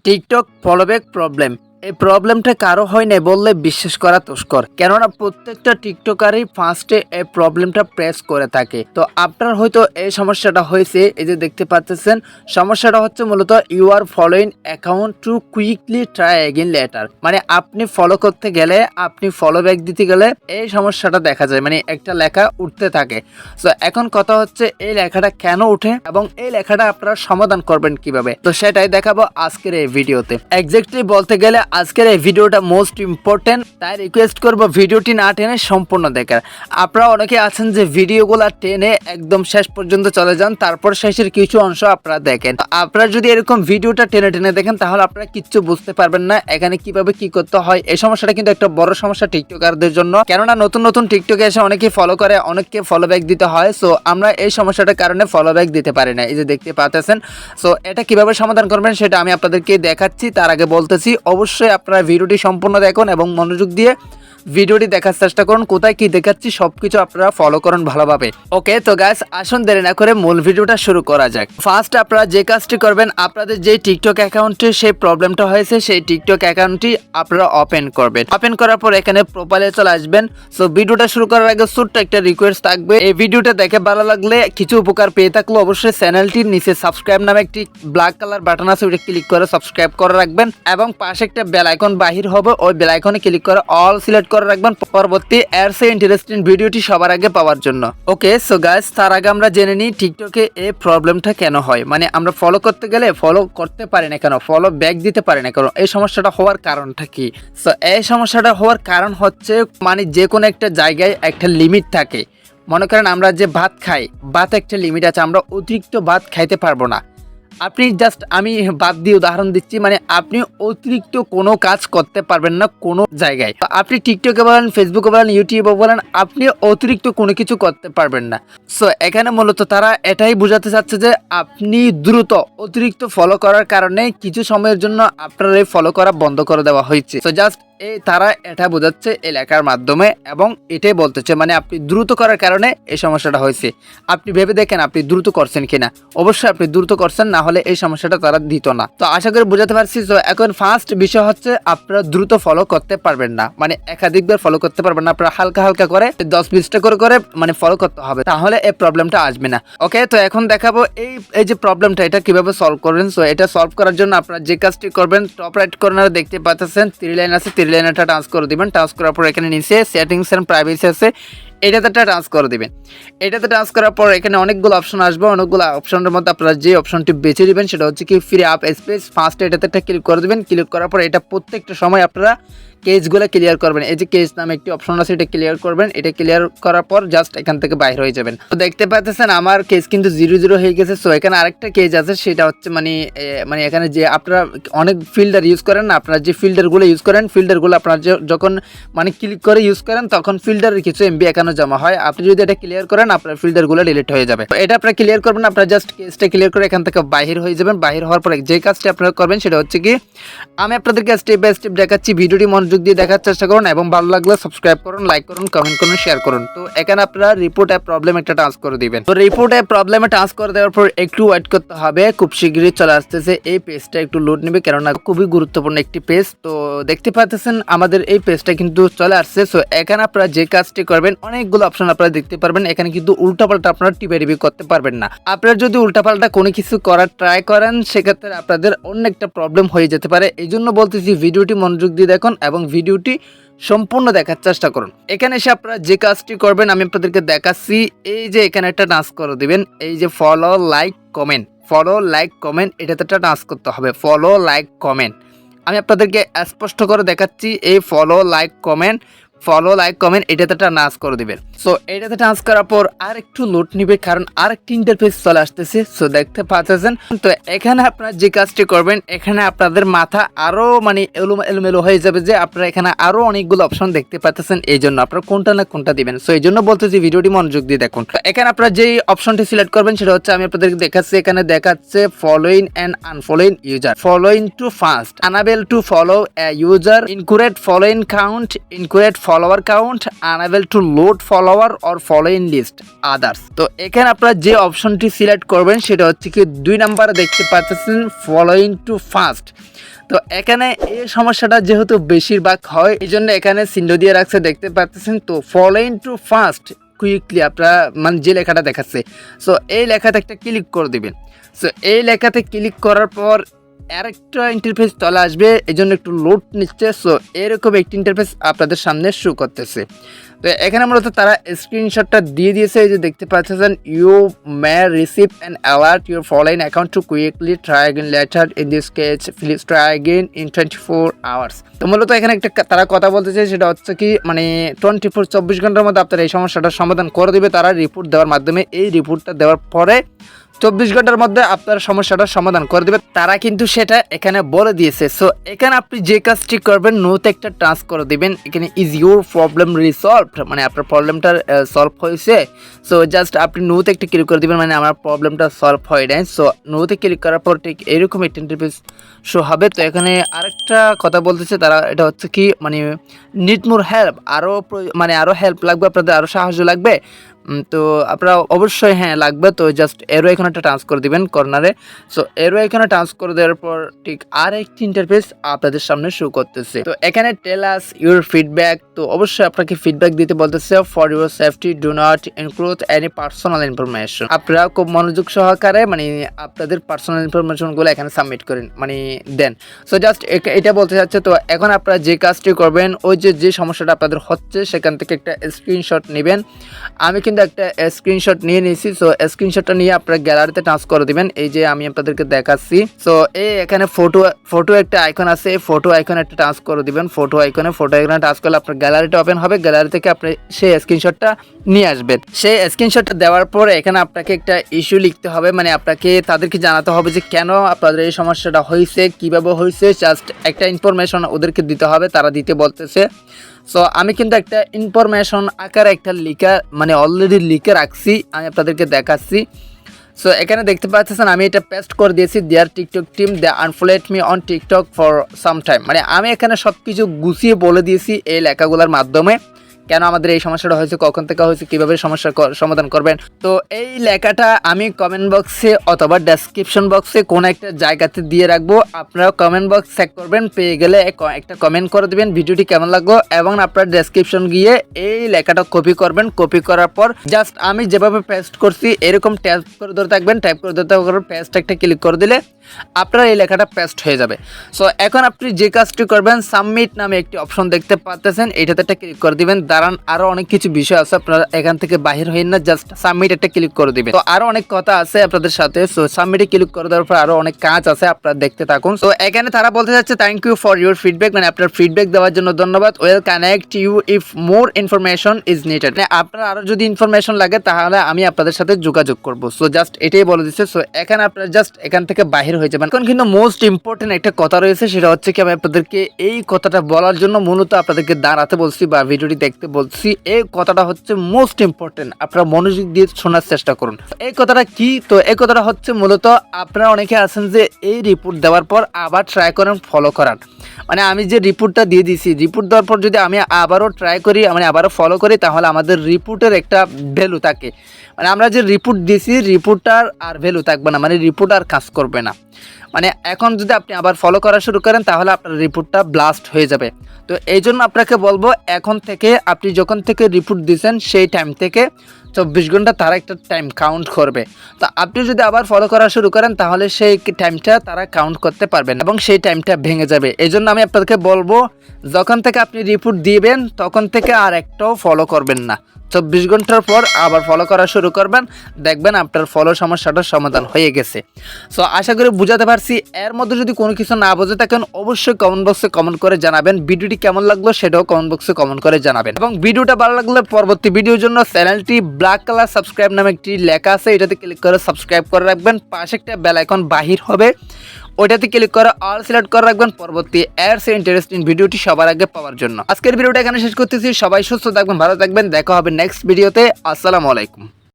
TikTok ফলোব্যাক problem. এই প্রবলেমটা কারো হয় নাই বললে বিশ্বাস করা দুষ্কর, কেননা প্রত্যেকটা টিকটকারই ফার্স্টে এই প্রবলেমটা প্রেস করে থাকে। তো আপনার হয়তো এই সমস্যাটা হয়েছে, এই যে দেখতে পাচ্ছেন সমস্যাটা হচ্ছে মূলত you are following account to quickly try again later. মানে আপনি ফলো করতে গেলে, আপনি ফলো ব্যাক দিতে গেলে এই সমস্যাটা দেখা যায়, মানে একটা লেখা উঠতে থাকে। তো এখন কথা হচ্ছে এই লেখাটা কেন উঠে এবং এই লেখাটা আপনারা সমাধান করবেন কিভাবে, তো সেটাই দেখাবো আজকের এই ভিডিওতে। এক্স্যাক্টলি বলতে গেলে আজকের এই ভিডিওটা মোস্ট ইম্পর্টেন্ট, তাই রিকোয়েস্ট করবো ভিডিওটি না টেনে সম্পূর্ণ দেখার। আপনারা অনেকে আছেন যে ভিডিওগুলো টেনে একদম শেষ পর্যন্ত চলে যান, তারপর শেষের কিছু অংশ আপনারা দেখেন। আপনারা যদি এরকম ভিডিওটা টেনে টেনে দেখেন তাহলে আপনারা কিচ্ছু বুঝতে পারবেন না এখানে কিভাবে কি করতে হয়। এই সমস্যাটা কিন্তু একটা বড় সমস্যা টিকটকারদের জন্য, কেননা নতুন নতুন টিকটকে এসে অনেকেই ফলো করে, অনেককে ফলো ব্যাক দিতে হয়। সো আমরা এই সমস্যাটার কারণে ফলো ব্যাক দিতে পারি না, এই যে দেখতে পাচ্ছেন। সো এটা কিভাবে সমাধান করবেন সেটা আমি আপনাদেরকে দেখাচ্ছি। তার আগে বলতেছি অবশ্যই আপনারা ভিডিওটি সম্পূর্ণ দেখুন এবং মনোযোগ দিয়ে ভিডিওটি দেখার চেষ্টা করুন। কোথায় কি দেখাচ্ছি সবকিছু আপনারা ফলো করুন ভালোভাবে। ওকে, তো গাইস আসুন দেরি না করে মূল ভিডিওটা শুরু করা যাক। ফার্স্ট আপনারা যে কাজটি করবেন, আপনাদের যে টিকটক অ্যাকাউন্টে সেই প্রবলেমটা হয়েছে সেই টিকটক অ্যাকাউন্টটি আপনারা ওপেন করবেন। ওপেন করার পর এখানে প্রোফাইলে চলে আসবেন। সো ভিডিওটা শুরু করার আগে ছোট্ট একটা রিকোয়েস্ট থাকবে, এই ভিডিওটা দেখে ভালো লাগলে, কিছু উপকার পেয়ে থাকলে অবশ্যই চ্যানেলটির নিচে সাবস্ক্রাইব নামে একটি ব্ল্যাক কালার বাটন আছে, ওটা ক্লিক করে সাবস্ক্রাইব করে রাখবেন এবং পাশে একটা বেল আইকন বাহির হবে, ওই বেল আইকনে ক্লিক করে অল সিলেক্ট করে রাখবেন পরবর্তী এর সে ইন্টারেস্টিং ভিডিওটি সবার আগে পাওয়ার জন্য। ওকে, সো গাইস তার আগে আমরা জেনে নিই টিকটকে এই প্রবলেমটা কেন হয়। মানে আমরা ফলো করতে গেলে ফলো করতে পারি না কেন, ফলো ব্যাক দিতে পারি না কেন, এই সমস্যাটা হওয়ার কারণটা কি? সো এই সমস্যাটা হওয়ার কারণ হচ্ছে, মানে যে কোনো একটা জায়গায় একটা লিমিট থাকে। মনে করেন আমরা যে ভাত খাই, ভাত একটা লিমিট আছে, আমরা অতিরিক্ত ভাত খাইতে পারবো না। আপনি জাস্ট, আমি বাদ দিয়ে উদাহরণ দিচ্ছি, মানে আপনি অতিরিক্ত কোনো কাজ করতে পারবেন না কোনো জায়গায়। আপনি টিকটকে বলেন, ফেসবুকে বলেন, ইউটিউবে বলেন, আপনি অতিরিক্ত কোনো কিছু করতে পারবেন না। সো এখানে মূলত তারা এটাই বোঝাতে চাচ্ছে যে আপনি দ্রুত অতিরিক্ত ফলো করার কারণে কিছু সময়ের জন্য আপনার এই ফলো করা বন্ধ করে দেওয়া হয়েছে। সো জাস্ট তারা এটা বোঝাচ্ছে এই লেখার মাধ্যমে এবং এটাই বলতেছে, মানে আপনি দ্রুত করার কারণে এই সমস্যাটা হয়েছে। আপনি ভেবে দেখেন আপনি দ্রুত করছেন কিনা, অবশ্যই আপনি দ্রুত করছেন, না হলে এই সমস্যাটা তারা দিত না। তো আশা করি বোঝাতে পারছি। তো এখন ফার্স্ট বিষয় হচ্ছে আপনারা দ্রুত ফলো করতে পারবেন না, মানে একাধিকবার ফলো করতে পারবেন না। আপনারা হালকা হালকা করে 10-20টা করে মানে ফলো করতে হবে, তাহলে এই প্রবলেমটা আসবে না। ওকে, তো এখন দেখাবো এই যে প্রবলেমটা এটা কিভাবে সলভ করবেন। সো এটা সলভ করার জন্য আপনারা যে কাজটি করবেন, টপ রাইট কর্নারে দেখতে পাচ্ছেন 3 লাইন আছে, 3 লাইনটা টাচ করে দিবেন। টাচ করার পর এখানে নিচে সেটিংস এন্ড প্রাইভেসি আছে, এটাতে টাচ করে দিবেন। এটাতে টাচ করার পর এখানে অনেকগুলো অপশন আসবে, অনেকগুলো অপশনের মধ্যে আপনারা যে অপশনটি বেছে দিবেন সেটা হচ্ছে কি ফ্রি আপ স্পেস। ফার্স্ট এটাতে ক্লিক করে দিবেন। ক্লিক করার পর এটা প্রত্যেকটা সময় আপনারা কেজগুলো ক্লিয়ার করবেন। এই যে কেজ নামে একটি অপশন আছে, এটা ক্লিয়ার করবেন। এটা ক্লিয়ার করার পর জাস্ট এখান থেকে বাইরে হয়ে যাবেন। তো দেখতে পাচ্ছেন আমার কেজ কিন্তু 0-0 হয়ে গেছে। সো এখানে আরেকটা কেজ আছে, সেটা হচ্ছে মানে এখানে যে আপনারা অনেক ফিল্টার ইউজ করেন না, আপনারা যে ফিল্টারগুলো ইউজ করেন, ফিল্টারগুলো আপনারা যখন মানে ক্লিক করে ইউজ করেন তখন ফিল্টারের কিছু এমবি এখানে জমা হয়। আপনি যদি এটা ক্লিয়ার করেন আপনার ফিল্টারগুলো ডিলিট হয়ে যাবে। তো এটা আপনারা ক্লিয়ার করবেন, আপনারা জাস্ট কেজটা ক্লিয়ার করে এখান থেকে বাহির হয়ে যাবেন। বাহির হওয়ার পরে যে কাজটি আপনারা করবেন সেটা হচ্ছে কি, আমি আপনাদেরকে স্টেপ বাই স্টেপ দেখাচ্ছি, ভিডিওটি মনোযোগ দিয়ে দেখার চেষ্টা করুন এবং ভালো লাগলে সাবস্ক্রাইব করুন, লাইক করুন, কমেন্ট করুন, শেয়ার করুন। তো এখানে আপনারা রিপোর্ট অ্যাপ প্রবলেম একটা টাচ করে দিবেন। তো রিপোর্ট অ্যাপ প্রবলেমে টাচ করে দেওয়ার পর একটু ওয়েট করতে হবে, খুব শীঘ্রই চলে আসতেছে। এই পেজটা একটু লোড নেবে, কেননা খুবই গুরুত্বপূর্ণ একটি পেজ। তো দেখতে পাচ্ছেন আমাদের এই পেজটা কিন্তু চলে আসছে। সো এখানে আপনারা যে কাজটি করবেন, অনেকগুলো অপশন আপনারা দেখতে পারবেন। এখানে কিন্তু উল্টাপাল্টা আপনারা টিপে করতে পারবেন না। আপনারা যদি উল্টাপাল্টা কোনো কিছু করার ট্রাই করেন সেক্ষেত্রে আপনাদের অন্য একটা প্রবলেম হয়ে যেতে পারে। এই জন্য বলতেছি ভিডিওটি মনোযোগ দিয়ে দেখুন এবং ভিডিওটি সম্পূর্ণ দেখার চেষ্টা করুন। এখানে এসে আপনারা যে কাজটি করবেন আমি আপনাদেরকে দেখাচ্ছি। এই যে এখানে একটা টাচ করে দিবেন, এই যে follow like comment, follow like comment, এটাতে টাচ করতে হবে। ফলো লাইক কমেন্ট আমি আপনাদেরকে স্পষ্ট করে দেখাচ্ছি। এই follow like comment, follow like comment, এটাতে টাচ করে দিবেন। সো এটাতে টাচ করার পর আর একটু লোড নিবে, কারণ আরেকটি ইন্টারফেস চলে আসতেছে। সো দেখতে পাচ্ছেন। তো এখানে আপনারা যে কাজটি করবেন, এখানে আপনাদের মাথা আরো মানে এলোমেলো হয়ে যাবে, যে আপনারা এখানে আরো অনেকগুলো অপশন দেখতে পাচ্ছেন। এই জন্য আপনারা কোনটা না কোনটা দিবেন। সো এই জন্য বলতেছি ভিডিওটি মনোযোগ দিয়ে দেখুন। তো এখানে আপনারা যেই অপশনটি সিলেক্ট করবেন সেটা হচ্ছে, আমি আপনাদেরকে দেখাচ্ছি, এখানে দেখাচ্ছে following and unfollowing user, following to first, unable to follow a user, incorrect following count, incorrect follower count, unable to load follower or follow in list others. তো এখানে আপনারা যে অপশনটি সিলেক্ট করবেন সেটা হচ্ছে কি 2 নম্বরে দেখতে পাচ্ছেন ফলোইং টু ফাস্ট। তো এখানে এই সমস্যাটা যেহেতু বেশিরভাগ হয় এই জন্য এখানে চিহ্ন দিয়ে রাখছে দেখতে পাচ্ছেন। তো ফলোইং টু ফাস্ট কুইকলি আপনারা মানে যে লেখাটা দেখাচ্ছে, সো এই লেখাতে একটা ক্লিক করে দিবেন। সো এই লেখাতে ক্লিক করার পর আরেকটা ইন্টারফেস চলে আসবে, এই জন্য একটু লোড নিচ্ছে। সো এরকম একটি ইন্টারফেস আপনাদের সামনে শো করতেছে। তো এখানে মূলত তারা স্ক্রিনশটটা দিয়ে দিয়েছে, এই যে দেখতে পাচ্ছেন you may receive an alert your following account to quickly try again later in this case please try again in 24 hours. তো মূলত এখানে একটা তারা কথা বলতে চাই, সেটা হচ্ছে কি মানে 24 ঘন্টার মধ্যে আপনার এই সমস্যাটার সমাধান করে দেবে তারা রিপোর্ট দেওয়ার মাধ্যমে। এই রিপোর্টটা দেওয়ার পরে 24 ঘন্টার মধ্যে আপনার সমস্যাটার সমাধান করে দেবে তারা, কিন্তু সেটা এখানে বলে দিয়েছে। সো এখানে আপনি যে কাজটি করবেন নোতে একটা টাচ করে দিবেন, এখানে ইজ ইউর প্রবলেম রিসলভড, মানে আপনার প্রবলেমটা সলভ হয়েছে। সো জাস্ট আপনি নোতে একটা ক্লিক করে দিবেন, মানে আমার প্রবলেমটা সলভ হয় নাই। সো নোতে ক্লিক করার পর ঠিক এরকম একটা ইন্টারফেস শো হবে। তো এখানে আরেকটা কথা বলতেছে তারা, এটা হচ্ছে কি মানে নিড মোর হেল্প, আরও হেল্প লাগবে আপনাদের, আরও সাহায্য লাগবে। তো আপনারা অবশ্যই হ্যাঁ লাগবে। তো জাস্ট এরো এখানে একটা টাচ করে দিবেন কর্নারে। সো এরো এখানে টাচ করে দেওয়ার পর ঠিক আর একটি ইন্টারফেস আপনাদের সামনে শো করতেছে। তো এখানে টেল আস ইউর ফিডব্যাক, তো অবশ্যই আপনাকে ফিডব্যাক দিতে বলতেছে। For your safety do not include any personal information, আপনারা খুব মনোযোগ সহকারে মানে আপনাদের পার্সোনাল ইনফরমেশনগুলো এখানে সাবমিট করেন মানে দেন। সো জাস্ট এটা বলতে চাচ্ছে। তো এখন আপনারা যে কাজটি করবেন ওই যে সমস্যাটা আপনাদের হচ্ছে সেখান থেকে একটা স্ক্রিনশট নেবেন। আমি কিন্তু একটা স্ক্রিনশট নিয়ে নিয়েছি। সো স্ক্রিনশটটা নিয়ে আপনারা গ্যালারিতে টাচ করে দিবেন, এই যে আমি আপনাদেরকে দেখাচ্ছি। সো এই এখানে ফটো একটা আইকন আছে, ফটো আইকনে একটা টাচ করে দিবেন। ফটো আইকনে টাচ করলে আপনার গ্যালারিটা ওপেন হবে, গ্যালারি থেকে আপনি সেই স্ক্রিনশটটা নিয়ে আসবেন। সেই স্ক্রিনশটটা দেওয়ার পরে এখানে আপনাকে একটা ইস্যু লিখতে হবে, মানে আপনাকে তাদেরকে জানাতে হবে যে কেন আপনাদের এই সমস্যাটা হয়েছে, কিভাবে হয়েছে, জাস্ট একটা ইনফরমেশন ওদেরকে দিতে হবে, তারা দিতে বলতেছে। সো আমি কিন্তু একটা ইনফরমেশন আকারে একটা মানে অলরেডি লিখে রাখছি, আমি আপনাদেরকে দেখাচ্ছি। সো এখানে দেখতে পাচ্ছেন আমি এটা পেস্ট করে দিয়েছি। Dear TikTok team they unfollowed me on TikTok for some time, মানে আমি এখানে সব কিছু গুছিয়ে বলে দিয়েছি এই লেখাগুলোর মাধ্যমে কেন আমাদের এই সমস্যাটা হয়েছে, কখন থেকে হয়েছে, কীভাবে সমস্যার সমাধান করবেন। তো এই লেখাটা আমি কমেন্ট বক্সে অথবা ডেসক্রিপশন বক্সে কোনো একটা জায়গাতে দিয়ে রাখবো, আপনারা কমেন্ট বক্স চেক করবেন, পেয়ে গেলে একটা কমেন্ট করে দেবেন ভিডিওটি কেমন লাগলো, এবং আপনার ডেসক্রিপশন গিয়ে এই লেখাটা কপি করবেন। কপি করার পর জাস্ট আমি যেভাবে পেস্ট করছি এরকম ট্যাপ করে ধরে থাকবেন, ট্যাপ করে ধরে থাকার পেস্ট একটা ক্লিক করে দিলে আপনার এই লেখাটা পেস্ট হয়ে যাবে। সো এখন আপনি যে কাজটি করবেন সাবমিট নামে একটি অপশন দেখতে পাচ্ছেন, এইটাতে একটা ক্লিক করে দিবেন। দাঁড়ান আরও অনেক কিছু বিষয় আছে, আপনারা এখান থেকে বাহির হইন না, জাস্ট সাবমিট একটা ক্লিক করে দিবেন। তো আরও অনেক কথা আছে আপনাদের সাথে। সো সাবমিটে ক্লিক করে দেওয়ার পর আরও অনেক কাজ আছে, আপনারা দেখতে থাকুন। তো এখানে তারা বলতে যাচ্ছে thank you for your feedback, মানে আপনার ফিডব্যাক দেওয়ার জন্য ধন্যবাদ। Will connect you if more information is needed, মানে আপনার আরও যদি ইনফরমেশন লাগে তাহলে আমি আপনাদের সাথে যোগাযোগ করবো। সো জাস্ট এটাই বলে দিচ্ছে। সো এখানে আপনারা জাস্ট এখান থেকে বাহির হয়ে যাবেন। এখন কিন্তু মোস্ট ইম্পর্টেন্ট একটা কথা রয়েছে, সেটা হচ্ছে কি আমি আপনাদেরকে এই কথাটা বলার জন্য মূলত আপনাদেরকে দাঁড়াতে বলছি বা ভিডিওটি দেখতে বলছি। এই কথাটা হচ্ছে মোস্ট ইম্পর্টেন্ট, আপনারা মনোযোগ দিয়ে শোনার চেষ্টা করুন। এই কথাটা কি? তো এই কথাটা হচ্ছে মূলত আপনারা অনেকে আছেন যে এই রিপোর্ট দেওয়ার পর আবার ট্রাই করেন ফলো করার, মানে আমি যে রিপোর্টটা দিয়ে দিছি, রিপোর্ট দেওয়ার পর যদি আমি আবারও ট্রাই করি, মানে আবারও ফলো করি, তাহলে আমাদের রিপোর্টের একটা ভ্যালু থাকে, মানে আমরা যে রিপোর্ট দিছি রিপোর্টটার আর ভ্যালু থাকবে না, মানে রিপোর্ট আর কাজ করবে না। মানে এখন যদি আপনি আবার ফলো করা শুরু করেন তাহলে আপনার রিপোর্টটা ব্লাস্ট হয়ে যাবে। তো এই জন্য আপনাকে বলবো এখন থেকে আপনি যখন থেকে রিপোর্ট দিয়েছেন সেই টাইম থেকে 24 ঘন্টা তারা একটা টাইম কাউন্ট করবে। তো আপনি যদি আবার ফলো করা শুরু করেন তাহলে সেই টাইমটা তারা কাউন্ট করতে পারবেন এবং সেই টাইমটা ভেঙে যাবে। এই জন্য আমি আপনাদেরকে বলবো যখন থেকে আপনি রিপোর্ট দিবেন তখন থেকে আর একটাও ফলো করবেন না, 24 ঘন্টার পর আবার ফলো করা শুরু করবেন, দেখবেন আপনার ফলো সমস্যাটার সমাধান হয়ে গেছে। সো আশা করি বুঝাতে পারছি। এর মধ্যে যদি কোনো কিছু না বুঝে থাকেন অবশ্যই কমেন্ট বক্সে কমেন্ট করে জানাবেন। ভিডিওটি কেমন লাগলো সেটাও কমেন্ট বক্সে কমেন্ট করে জানাবেন, এবং ভিডিওটা ভালো লাগলে পরবর্তী ভিডিওর জন্য চ্যানেলটি ব্ল্যাক কালার সাবস্ক্রাইব নামে একটি লেখা আছে, এটাতে ক্লিক করে সাবস্ক্রাইব করে রাখবেন। পাশে একটা বেল আইকন বাহির হবে, ওইটাতে ক্লিক করে অল সিলেক্ট করে রাখবেন পরবর্তী এরস ইন্টারেস্টিং ভিডিওটি সবার আগে পাওয়ার জন্য। আজকের ভিডিওটা এখানে শেষ করতেছি। সবাই সুস্থ থাকবেন, ভালো থাকবেন, দেখা হবে নেক্সট ভিডিওতে। আসসালামু আলাইকুম।